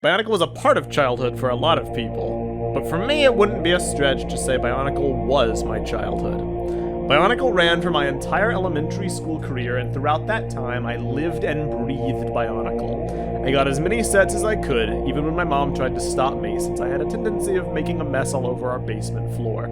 Bionicle was a part of childhood for a lot of people, but for me it wouldn't be a stretch to say Bionicle was my childhood. Bionicle ran for my entire elementary school career, and throughout that time I lived and breathed Bionicle. I got as many sets as I could, even when my mom tried to stop me, since I had a tendency of making a mess all over our basement floor.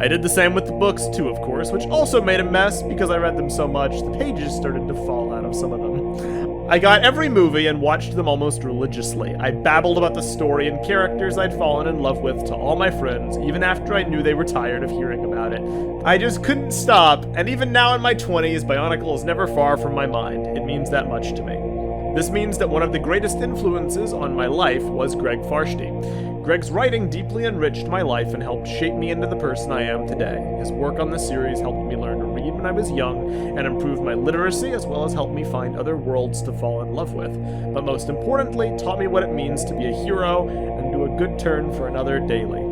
I did the same with the books too, of course, which also made a mess because I read them so much the pages started to fall out of some of them. I got every movie and watched them almost religiously. I babbled about the story and characters I'd fallen in love with to all my friends, even after I knew they were tired of hearing about it. I just couldn't stop, and even now in my 20s, Bionicle is never far from my mind. It means that much to me. This means that one of the greatest influences on my life was Greg Farshtey. Greg's writing deeply enriched my life and helped shape me into the person I am today. His work on the series helped me learn to read when I was young and improved my literacy, as well as helped me find other worlds to fall in love with. But most importantly, taught me what it means to be a hero and do a good turn for another daily.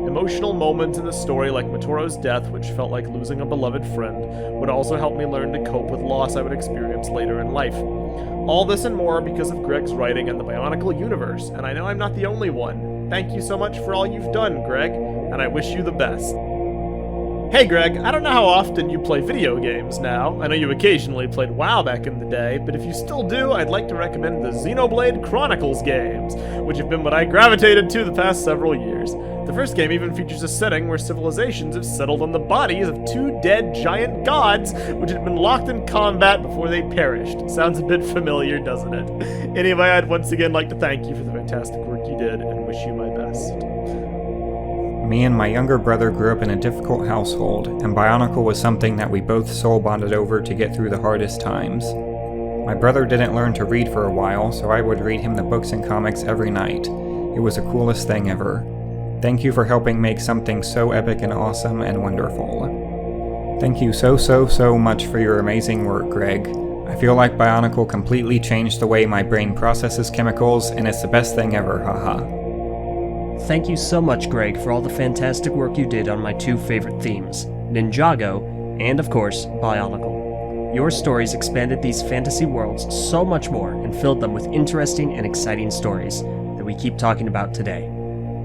Emotional moments in the story like Matoro's death, which felt like losing a beloved friend, would also help me learn to cope with loss I would experience later in life. All this and more because of Greg's writing and the Bionicle universe, and I know I'm not the only one. Thank you so much for all you've done, Greg, and I wish you the best. Hey Greg, I don't know how often you play video games now. I know you occasionally played WoW back in the day, but if you still do, I'd like to recommend the Xenoblade Chronicles games, which have been what I gravitated to the past several years. The first game even features a setting where civilizations have settled on the bodies of two dead giant gods, which had been locked in combat before they perished. Sounds a bit familiar, doesn't it? Anyway, I'd once again like to thank you for the fantastic work you did, and wish you my best. Me and my younger brother grew up in a difficult household, and Bionicle was something that we both soul bonded over to get through the hardest times. My brother didn't learn to read for a while, so I would read him the books and comics every night. It was the coolest thing ever. Thank you for helping make something so epic and awesome and wonderful. Thank you so much for your amazing work, Greg. I feel like Bionicle completely changed the way my brain processes chemicals, and it's the best thing ever, haha. Thank you so much, Greg, for all the fantastic work you did on my two favorite themes, Ninjago and, of course, Bionicle. Your stories expanded these fantasy worlds so much more and filled them with interesting and exciting stories that we keep talking about today.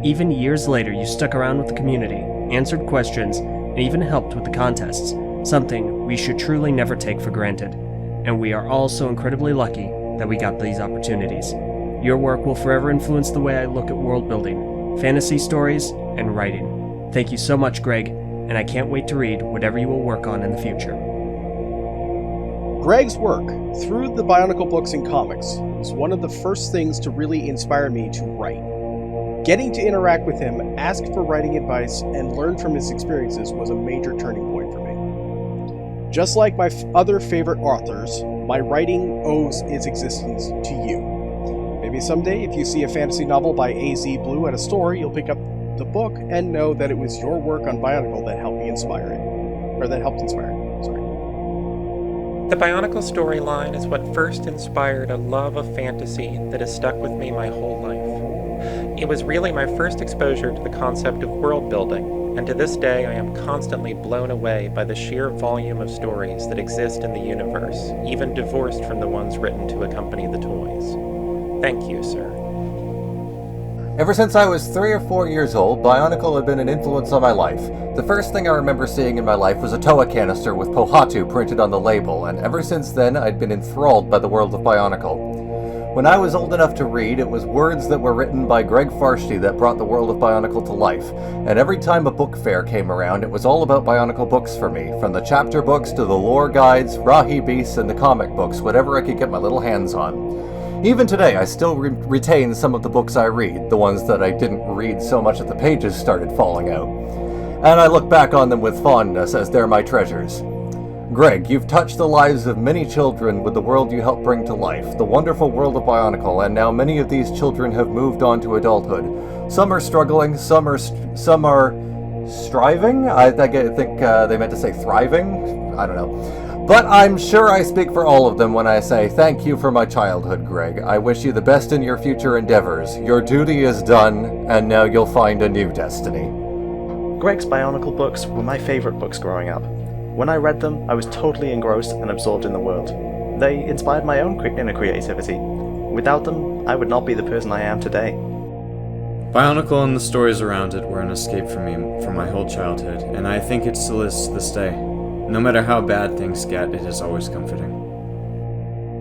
Even years later, you stuck around with the community, answered questions, and even helped with the contests, something we should truly never take for granted. And we are all so incredibly lucky that we got these opportunities. Your work will forever influence the way I look at world building, fantasy stories, and writing. Thank you so much, Greg, and I can't wait to read whatever you will work on in the future. Greg's work through the Bionicle books and comics was one of the first things to really inspire me to write. Getting to interact with him, ask for writing advice, and learn from his experiences was a major turning point for me. Just like my other favorite authors, my writing owes its existence to you. Maybe someday, if you see a fantasy novel by AZ Blue at a store, you'll pick up the book and know that it was your work on Bionicle that helped me inspire it. Or that helped inspire it, sorry. The Bionicle storyline is what first inspired a love of fantasy that has stuck with me my whole life. It was really my first exposure to the concept of world building, and to this day I am constantly blown away by the sheer volume of stories that exist in the universe, even divorced from the ones written to accompany the toys. Thank you, sir. Ever since I was 3 or 4 years old, Bionicle had been an influence on my life. The first thing I remember seeing in my life was a Toa canister with Pohatu printed on the label, and ever since then I'd been enthralled by the world of Bionicle. When I was old enough to read, it was words that were written by Greg Farshtey that brought the world of Bionicle to life, and every time a book fair came around, it was all about Bionicle books for me, from the chapter books to the lore guides, Rahi beasts, and the comic books, whatever I could get my little hands on. Even today, I still retain some of the books I read, the ones that I didn't read so much that the pages started falling out. And I look back on them with fondness as they're my treasures. Greg, you've touched the lives of many children with the world you helped bring to life, the wonderful world of Bionicle, and now many of these children have moved on to adulthood. Some are struggling, some are striving? I think they meant to say thriving? I don't know. But I'm sure I speak for all of them when I say thank you for my childhood, Greg. I wish you the best in your future endeavors. Your duty is done, and now you'll find a new destiny. Greg's Bionicle books were my favorite books growing up. When I read them, I was totally engrossed and absorbed in the world. They inspired my own inner creativity. Without them, I would not be the person I am today. Bionicle and the stories around it were an escape for me for my whole childhood, and I think it still is to this day. No matter how bad things get, it is always comforting.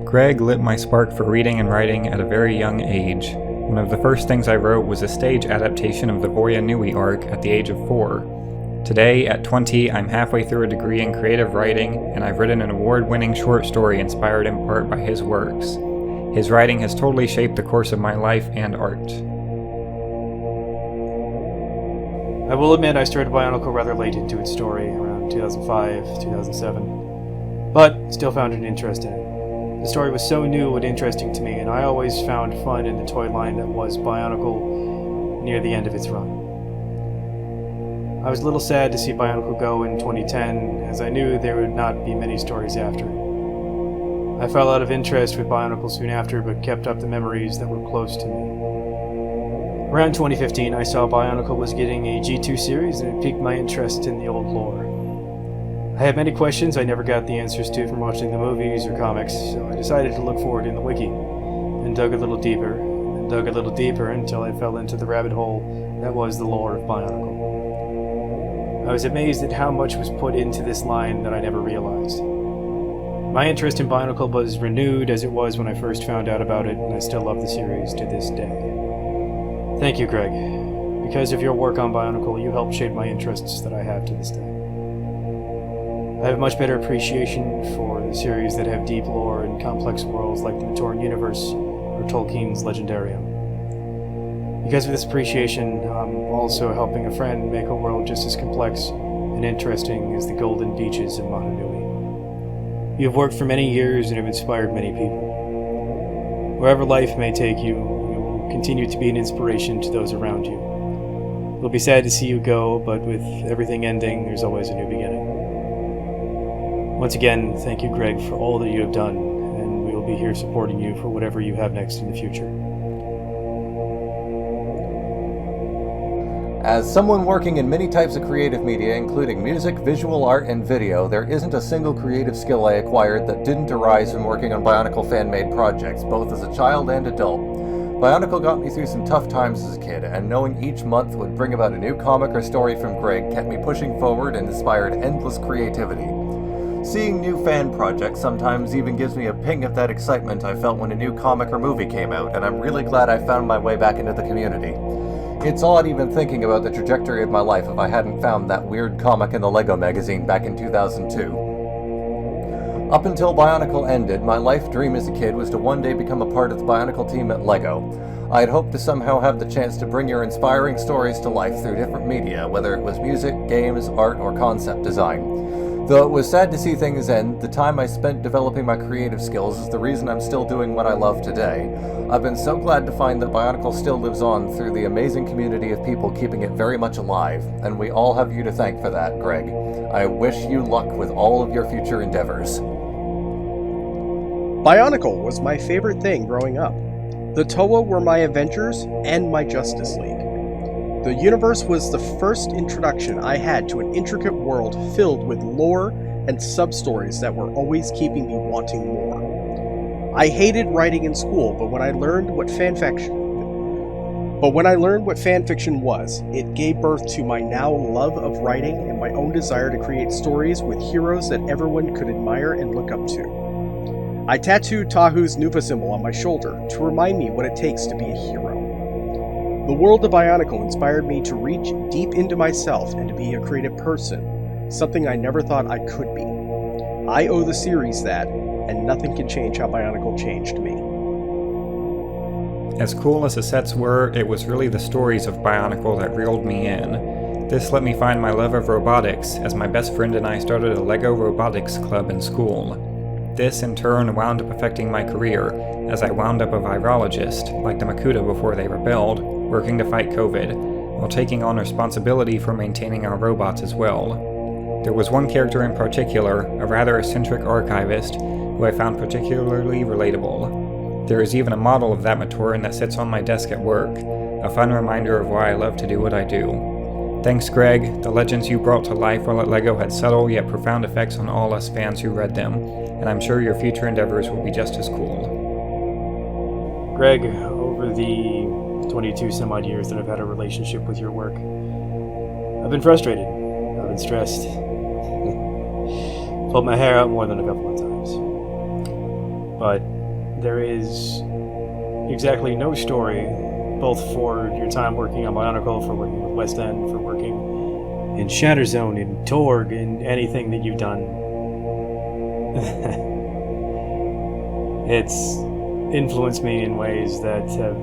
Greg lit my spark for reading and writing at a very young age. One of the first things I wrote was a stage adaptation of the Voya Nui arc at the age of 4. Today, at 20, I'm halfway through a degree in creative writing, and I've written an award-winning short story inspired in part by his works. His writing has totally shaped the course of my life and art. I will admit I started Bionicle rather late into its story, around 2005, 2007, but still found an interest in it. The story was so new and interesting to me, and I always found fun in the toy line that was Bionicle near the end of its run. I was a little sad to see Bionicle go in 2010, as I knew there would not be many stories after it. I fell out of interest with Bionicle soon after, but kept up the memories that were close to me. Around 2015, I saw Bionicle was getting a G2 series, and it piqued my interest in the old lore. I had many questions I never got the answers to from watching the movies or comics, so I decided to look for it in the wiki, and dug a little deeper, and dug a little deeper until I fell into the rabbit hole that was the lore of Bionicle. I was amazed at how much was put into this line that I never realized. My interest in Bionicle was renewed as it was when I first found out about it, and I still love the series to this day. Thank you, Greg. Because of your work on Bionicle, you helped shape my interests that I have to this day. I have a much better appreciation for the series that have deep lore and complex worlds like the Matoran universe or Tolkien's Legendarium. Because of this appreciation, I'm also helping a friend make a world just as complex and interesting as the golden beaches of Mahanui. You have worked for many years and have inspired many people. Wherever life may take you, you will continue to be an inspiration to those around you. It'll be sad to see you go, but with everything ending, there's always a new beginning. Once again, thank you, Greg, for all that you have done, and we will be here supporting you for whatever you have next in the future. As someone working in many types of creative media, including music, visual art, and video, there isn't a single creative skill I acquired that didn't arise from working on Bionicle fan-made projects, both as a child and adult. Bionicle got me through some tough times as a kid, and knowing each month would bring about a new comic or story from Greg kept me pushing forward and inspired endless creativity. Seeing new fan projects sometimes even gives me a ping of that excitement I felt when a new comic or movie came out, and I'm really glad I found my way back into the community. It's odd even thinking about the trajectory of my life if I hadn't found that weird comic in the Lego magazine back in 2002. Up until Bionicle ended, my life dream as a kid was to one day become a part of the Bionicle team at Lego. I had hoped to somehow have the chance to bring your inspiring stories to life through different media, whether it was music, games, art, or concept design. Though it was sad to see things end, the time I spent developing my creative skills is the reason I'm still doing what I love today. I've been so glad to find that Bionicle still lives on through the amazing community of people keeping it very much alive, and we all have you to thank for that, Greg. I wish you luck with all of your future endeavors. Bionicle was my favorite thing growing up. The Toa were my Avengers and my Justice League. The universe was the first introduction I had to an intricate world filled with lore and sub-stories that were always keeping me wanting more. I hated writing in school, but when I learned what fan fiction was, it gave birth to my now love of writing and my own desire to create stories with heroes that everyone could admire and look up to. I tattooed Tahu's Nuva symbol on my shoulder to remind me what it takes to be a hero. The world of Bionicle inspired me to reach deep into myself and to be a creative person, something I never thought I could be. I owe the series that, and nothing can change how Bionicle changed me. As cool as the sets were, it was really the stories of Bionicle that reeled me in. This let me find my love of robotics, as my best friend and I started a LEGO robotics club in school. This, in turn, wound up affecting my career, as I wound up a virologist, like the Makuta before they rebelled, working to fight COVID, while taking on responsibility for maintaining our robots as well. There was one character in particular, a rather eccentric archivist, who I found particularly relatable. There is even a model of that Matoran that sits on my desk at work, a fun reminder of why I love to do what I do. Thanks, Greg. The legends you brought to life while at LEGO had subtle yet profound effects on all us fans who read them, and I'm sure your future endeavors will be just as cool. Greg, over the 22 some odd years that I've had a relationship with your work, I've been frustrated. I've been stressed. Pulled my hair out more than a couple of times. But there is exactly no story, both for your time working on Bionicle, for working with West End, for working in Shatterzone, in Torg, in anything that you've done. It's influenced me in ways that have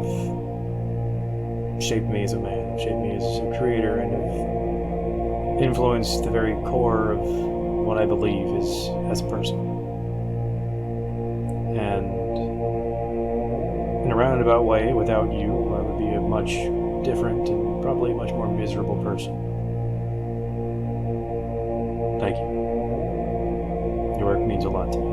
shaped me as a man, shaped me as a creator, and have influenced the very core of what I believe is as a person. And in a roundabout way, without you, I would be a much different and probably a much more miserable person. Thank you. Your work means a lot to me.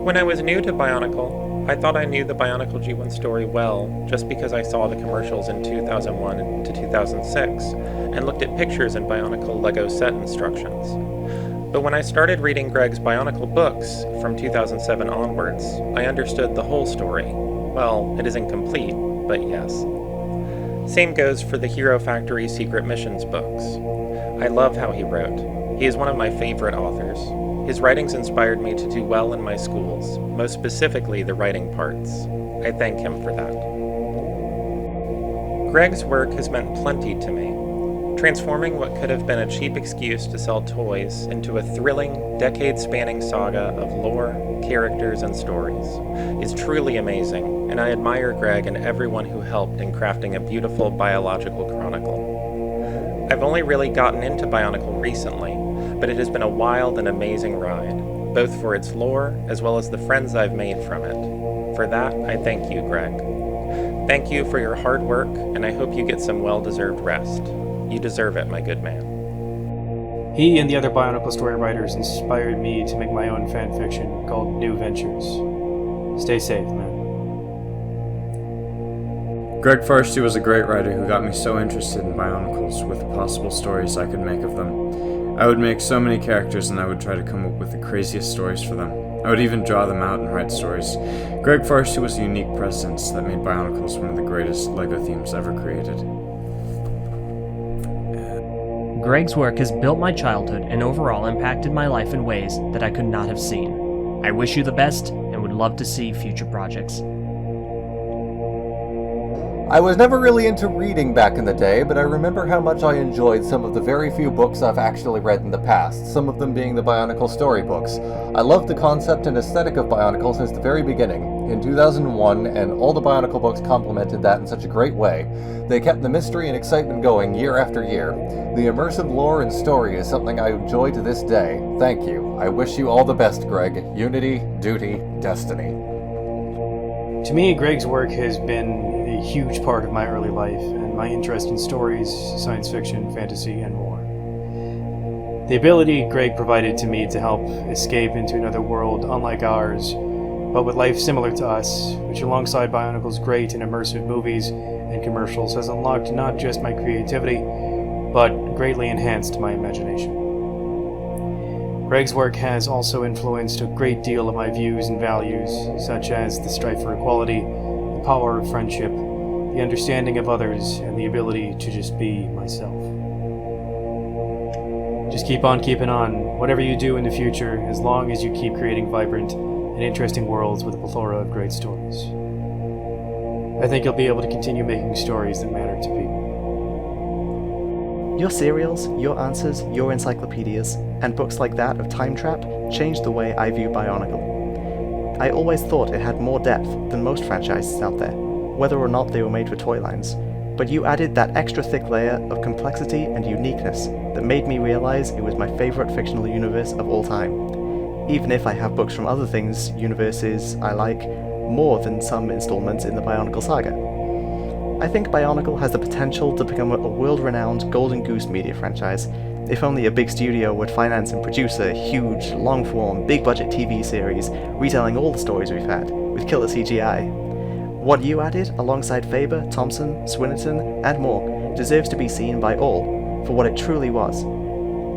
When I was new to Bionicle, I thought I knew the Bionicle G1 story well just because I saw the commercials in 2001 to 2006 and looked at pictures in Bionicle Lego set instructions. But when I started reading Greg's Bionicle books from 2007 onwards, I understood the whole story. Well, it isn't complete, but yes. Same goes for the Hero Factory Secret Missions books. I love how he wrote. He is one of my favorite authors. His writings inspired me to do well in my schools, most specifically the writing parts. I thank him for that. Greg's work has meant plenty to me, transforming what could have been a cheap excuse to sell toys into a thrilling, decade-spanning saga of lore, characters, and stories is truly amazing, and I admire Greg and everyone who helped in crafting a beautiful biological chronicle. I've only really gotten into Bionicle recently, but it has been a wild and amazing ride, both for its lore as well as the friends I've made from it. For that, I thank you, Greg. Thank you for your hard work, and I hope you get some well-deserved rest. You deserve it, my good man. He and the other Bionicle story writers inspired me to make my own fan fiction called New Ventures. Stay safe, man. Greg Farshtey was a great writer who got me so interested in Bionicles with the possible stories I could make of them. I would make so many characters and I would try to come up with the craziest stories for them. I would even draw them out and write stories. Greg Farshtey was a unique presence that made Bionicles one of the greatest LEGO themes ever created. Greg's work has built my childhood and overall impacted my life in ways that I could not have seen. I wish you the best and would love to see future projects. I was never really into reading back in the day, but I remember how much I enjoyed some of the very few books I've actually read in the past, some of them being the Bionicle storybooks. I loved the concept and aesthetic of Bionicle since the very beginning, in 2001, and all the Bionicle books complemented that in such a great way. They kept the mystery and excitement going year after year. The immersive lore and story is something I enjoy to this day. Thank you. I wish you all the best, Greg. Unity, duty, destiny. To me, Greg's work has been a huge part of my early life, and my interest in stories, science fiction, fantasy, and more. The ability Greg provided to me to help escape into another world unlike ours, but with life similar to us, which alongside Bionicle's great and immersive movies and commercials has unlocked not just my creativity, but greatly enhanced my imagination. Greg's work has also influenced a great deal of my views and values, such as the strife for equality, the power of friendship, the understanding of others, and the ability to just be myself. Just keep on keeping on, whatever you do in the future, as long as you keep creating vibrant and interesting worlds with a plethora of great stories. I think you'll be able to continue making stories that matter to people. Your serials, your answers, your encyclopedias, and books like that of Time Trap changed the way I view Bionicle. I always thought it had more depth than most franchises out there, whether or not they were made for toy lines, but you added that extra thick layer of complexity and uniqueness that made me realize it was my favorite fictional universe of all time, even if I have books from other things, universes I like, more than some installments in the Bionicle saga. I think Bionicle has the potential to become a world-renowned Golden Goose media franchise, if only a big studio would finance and produce a huge, long-form, big-budget TV series retelling all the stories we've had, with killer CGI. What you added, alongside Faber, Thompson, Swinnerton, and more, deserves to be seen by all for what it truly was,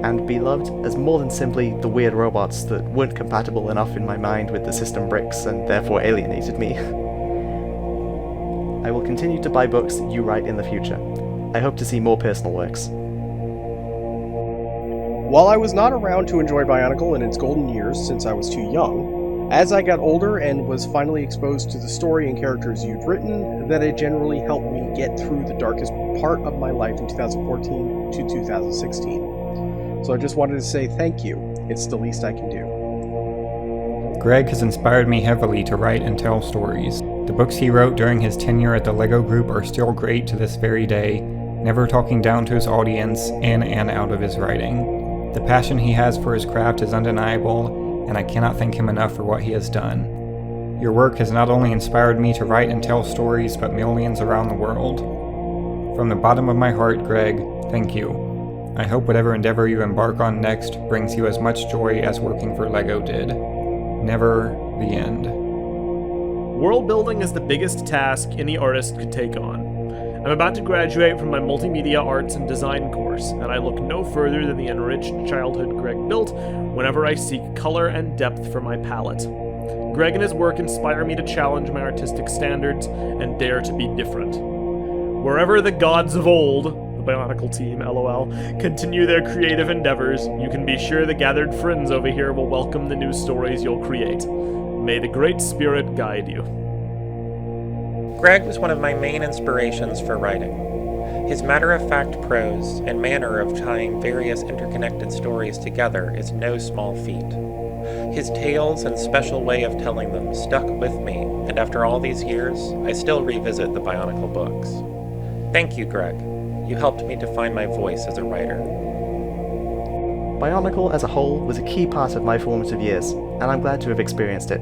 and be loved as more than simply the weird robots that weren't compatible enough in my mind with the system bricks and therefore alienated me. I will continue to buy books you write in the future. I hope to see more personal works. While I was not around to enjoy Bionicle in its golden years since I was too young, as I got older and was finally exposed to the story and characters you'd written, that it generally helped me get through the darkest part of my life in 2014 to 2016. So I just wanted to say thank you. It's the least I can do. Greg has inspired me heavily to write and tell stories. The books he wrote during his tenure at the LEGO Group are still great to this very day, never talking down to his audience in and out of his writing. The passion he has for his craft is undeniable, and I cannot thank him enough for what he has done. Your work has not only inspired me to write and tell stories, but millions around the world. From the bottom of my heart, Greg, thank you. I hope whatever endeavor you embark on next brings you as much joy as working for LEGO did. Never the end. World building is the biggest task any artist could take on. I'm about to graduate from my multimedia arts and design course, and I look no further than the enriched childhood Greg built whenever I seek color and depth for my palette. Greg and his work inspire me to challenge my artistic standards and dare to be different. Wherever the gods of old, the Bionicle team, LOL, continue their creative endeavors, you can be sure the gathered friends over here will welcome the new stories you'll create. May the Great Spirit guide you. Greg was one of my main inspirations for writing. His matter-of-fact prose and manner of tying various interconnected stories together is no small feat. His tales and special way of telling them stuck with me, and after all these years, I still revisit the Bionicle books. Thank you, Greg. You helped me to find my voice as a writer. Bionicle as a whole was a key part of my formative years, and I'm glad to have experienced it.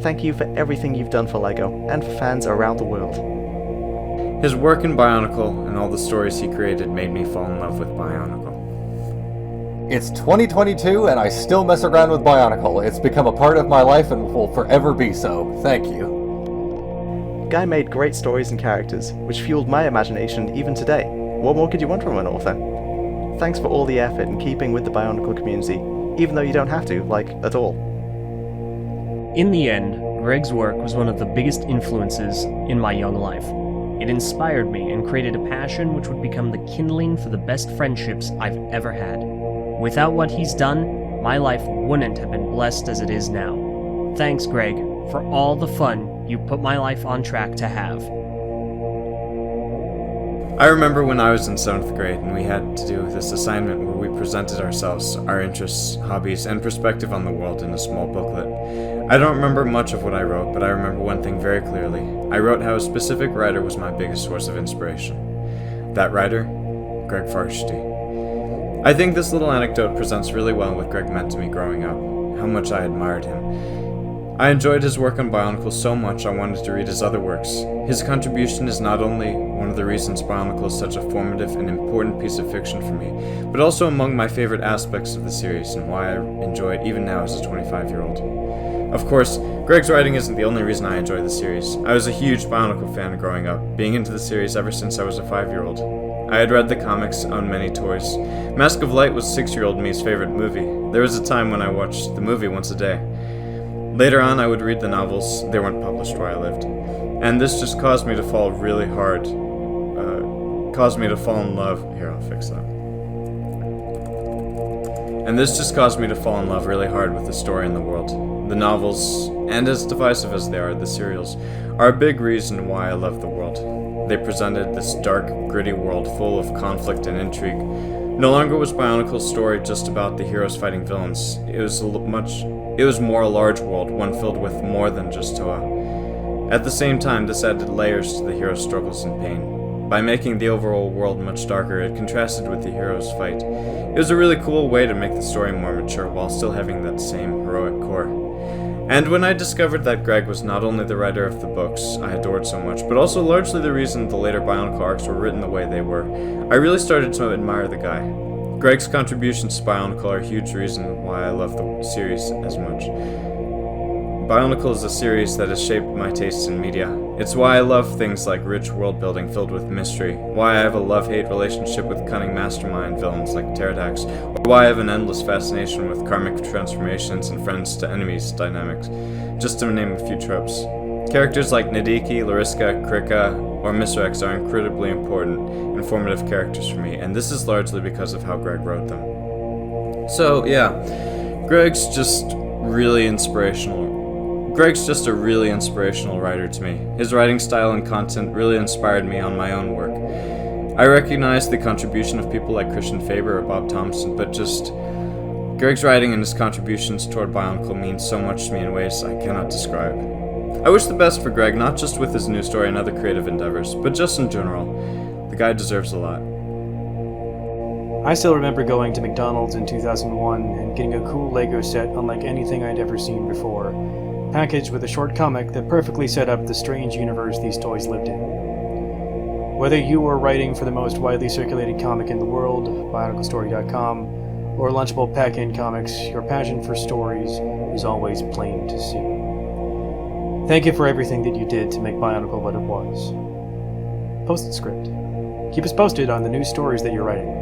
Thank you for everything you've done for LEGO and for fans around the world. His work in Bionicle and all the stories he created made me fall in love with Bionicle. It's 2022 and I still mess around with Bionicle. It's become a part of my life and will forever be so. Thank you. Guy made great stories and characters, which fueled my imagination even today. What more could you want from an author? Thanks for all the effort in keeping with the Bionicle community, even though you don't have to, at all. In the end, Greg's work was one of the biggest influences in my young life. It inspired me and created a passion which would become the kindling for the best friendships I've ever had. Without what he's done, my life wouldn't have been blessed as it is now. Thanks, Greg, for all the fun you put my life on track to have. I remember when I was in 7th grade and we had to do this assignment where we presented ourselves, our interests, hobbies, and perspective on the world in a small booklet. I don't remember much of what I wrote, but I remember one thing very clearly. I wrote how a specific writer was my biggest source of inspiration. That writer? Greg Farshtey. I think this little anecdote presents really well what Greg meant to me growing up, how much I admired him. I enjoyed his work on Bionicle so much I wanted to read his other works. His contribution is not only one of the reasons Bionicle is such a formative and important piece of fiction for me, but also among my favorite aspects of the series and why I enjoy it even now as a 25-year-old. Of course, Greg's writing isn't the only reason I enjoy the series. I was a huge Bionicle fan growing up, being into the series ever since I was a 5-year-old. I had read the comics, owned many toys. Mask of Light was 6-year-old me's favorite movie. There was a time when I watched the movie once a day. Later on, I would read the novels. They weren't published where I lived. And this just caused me to fall really hard. Caused me to fall in love. Here, I'll fix that. And this just caused me to fall in love really hard with the story and the world. The novels, and as divisive as they are, the serials, are a big reason why I love the world. They presented this dark, gritty world full of conflict and intrigue. No longer was Bionicle's story just about the heroes fighting villains. It was more a large world, one filled with more than just Toa. At the same time, this added layers to the hero's struggles and pain. By making the overall world much darker, it contrasted with the hero's fight. It was a really cool way to make the story more mature while still having that same heroic core. And when I discovered that Greg was not only the writer of the books I adored so much, but also largely the reason the later Bionicle arcs were written the way they were, I really started to admire the guy. Greg's contributions to Bionicle are a huge reason why I love the series as much. Bionicle is a series that has shaped my tastes in media. It's why I love things like rich world building filled with mystery, why I have a love-hate relationship with cunning mastermind villains like Pterodax, or why I have an endless fascination with karmic transformations and friends to enemies dynamics, just to name a few tropes. Characters like Nadiki, Lariska, Krika, or Mr. X are incredibly important, informative characters for me, and this is largely because of how Greg wrote them. So, yeah, Greg's just a really inspirational writer to me. His writing style and content really inspired me on my own work. I recognize the contribution of people like Christian Faber or Bob Thompson, but just Greg's writing and his contributions toward Bionicle mean so much to me in ways I cannot describe. I wish the best for Greg, not just with his new story and other creative endeavors, but just in general. The guy deserves a lot. I still remember going to McDonald's in 2001 and getting a cool Lego set unlike anything I'd ever seen before, packaged with a short comic that perfectly set up the strange universe these toys lived in. Whether you were writing for the most widely circulated comic in the world, BionicleStory.com, or Lunchable Pack-In Comics, your passion for stories is always plain to see. Thank you for everything that you did to make Bionicle what it was. Postscript. Keep us posted on the new stories that you're writing.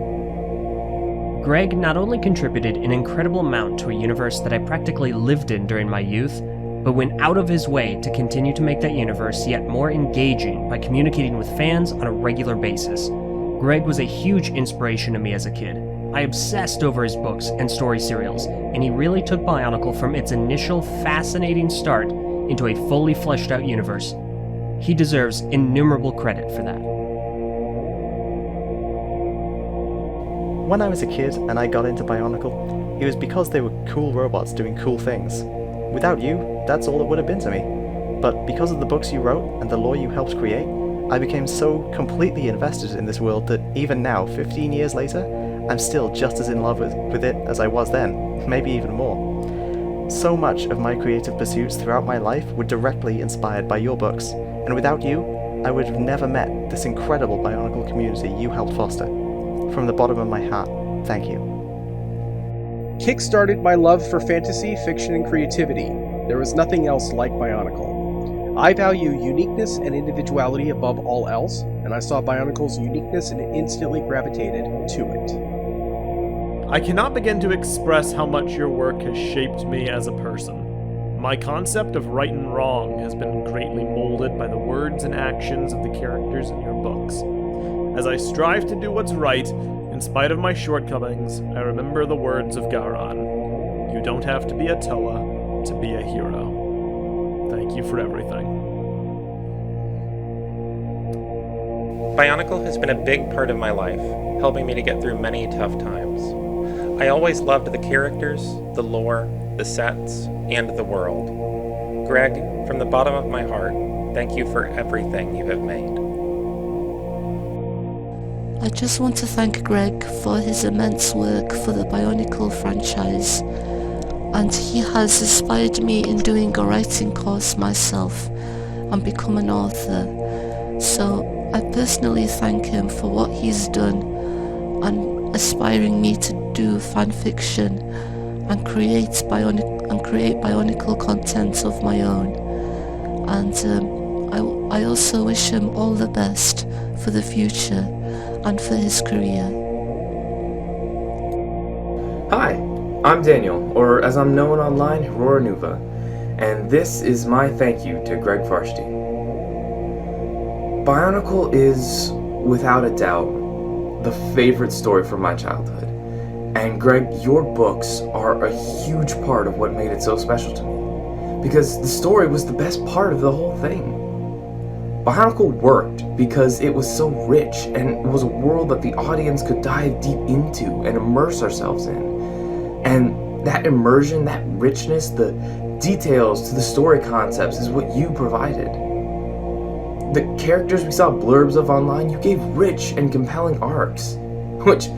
Greg not only contributed an incredible amount to a universe that I practically lived in during my youth, but went out of his way to continue to make that universe yet more engaging by communicating with fans on a regular basis. Greg was a huge inspiration to me as a kid. I obsessed over his books and story serials, and he really took Bionicle from its initial fascinating start into a fully fleshed out universe. He deserves innumerable credit for that. When I was a kid and I got into Bionicle, it was because they were cool robots doing cool things. Without you, that's all it would have been to me. But because of the books you wrote and the lore you helped create, I became so completely invested in this world that even now, 15 years later, I'm still just as in love with it as I was then, maybe even more. So much of my creative pursuits throughout my life were directly inspired by your books, and without you, I would have never met this incredible Bionicle community you helped foster. From the bottom of my heart, thank you. Kick-started my love for fantasy, fiction, and creativity. There was nothing else like Bionicle. I value uniqueness and individuality above all else, and I saw Bionicle's uniqueness and instantly gravitated to it. I cannot begin to express how much your work has shaped me as a person. My concept of right and wrong has been greatly molded by the words and actions of the characters in your books. As I strive to do what's right, in spite of my shortcomings, I remember the words of Garon. You don't have to be a Toa to be a hero. Thank you for everything. Bionicle has been a big part of my life, helping me to get through many tough times. I always loved the characters, the lore, the sets, and the world. Greg, from the bottom of my heart, thank you for everything you have made. I just want to thank Greg for his immense work for the Bionicle franchise, and he has inspired me in doing a writing course myself and become an author. So I personally thank him for what he's done and aspiring me to do fan fiction and create Bionicle content of my own. And I also wish him all the best for the future and for his career. Hi, I'm Daniel, or as I'm known online, Aurora Nuva, and this is my thank you to Greg Farshtey. Bionicle is, without a doubt, the favorite story from my childhood. And Greg, your books are a huge part of what made it so special to me, because the story was the best part of the whole thing. Bionicle worked because it was so rich, and it was a world that the audience could dive deep into and immerse ourselves in. And that immersion, that richness, the details to the story concepts is what you provided. The characters we saw blurbs of online, you gave rich and compelling arcs, which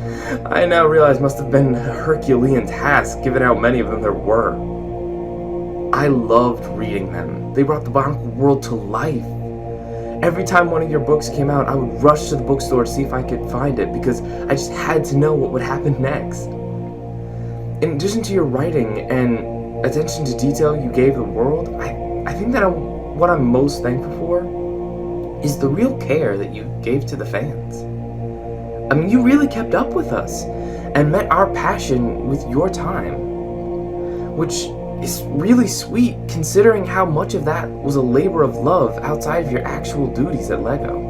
I now realize must have been a Herculean task given how many of them there were. I loved reading them. They brought the Bionicle world to life. Every time one of your books came out, I would rush to the bookstore to see if I could find it because I just had to know what would happen next. In addition to your writing and attention to detail you gave the world, I think that what I'm most thankful for is the real care that you gave to the fans. I mean, you really kept up with us and met our passion with your time, which is really sweet considering how much of that was a labor of love outside of your actual duties at LEGO.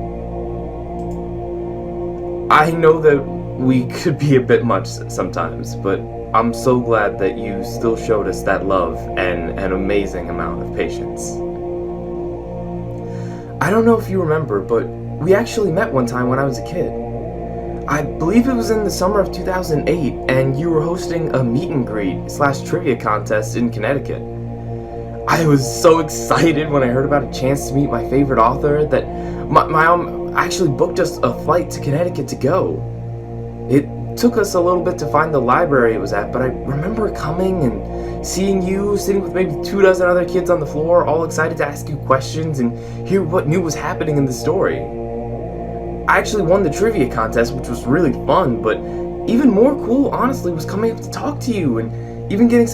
I know that we could be a bit much sometimes, but I'm so glad that you still showed us that love and an amazing amount of patience. I don't know if you remember, but we actually met one time when I was a kid. I believe it was in the summer of 2008, and you were hosting a meet and greet / trivia contest in Connecticut. I was so excited when I heard about a chance to meet my favorite author that my mom actually booked us a flight to Connecticut to go. It took us a little bit to find the library it was at, but I remember coming and seeing you sitting with maybe 24 other kids on the floor, all excited to ask you questions and hear what new was happening in the story. I actually won the trivia contest, which was really fun, but even more cool, honestly, was coming up to talk to you and even getting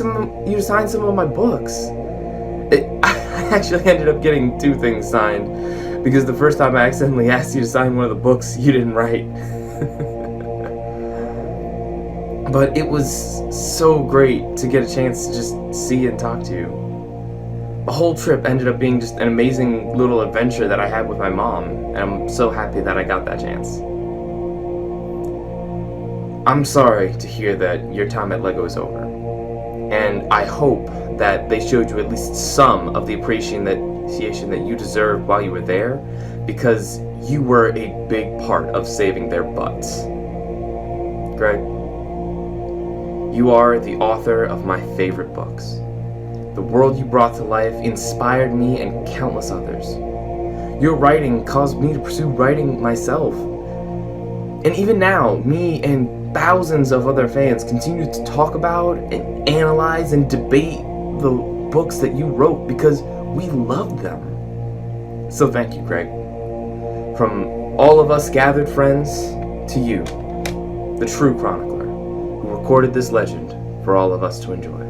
you to sign some of my books. I actually ended up getting 2 things signed, because the first time I accidentally asked you to sign one of the books you didn't write. But it was so great to get a chance to just see and talk to you. The whole trip ended up being just an amazing little adventure that I had with my mom, and I'm so happy that I got that chance. I'm sorry to hear that your time at LEGO is over, and I hope that they showed you at least some of the appreciation that you deserved while you were there, because you were a big part of saving their butts. Greg, you are the author of my favorite books. The world you brought to life inspired me and countless others. Your writing caused me to pursue writing myself. And even now, me and thousands of other fans continue to talk about and analyze and debate the books that you wrote because we loved them. So thank you, Greg. From all of us gathered friends to you, the true chronicler, who recorded this legend for all of us to enjoy.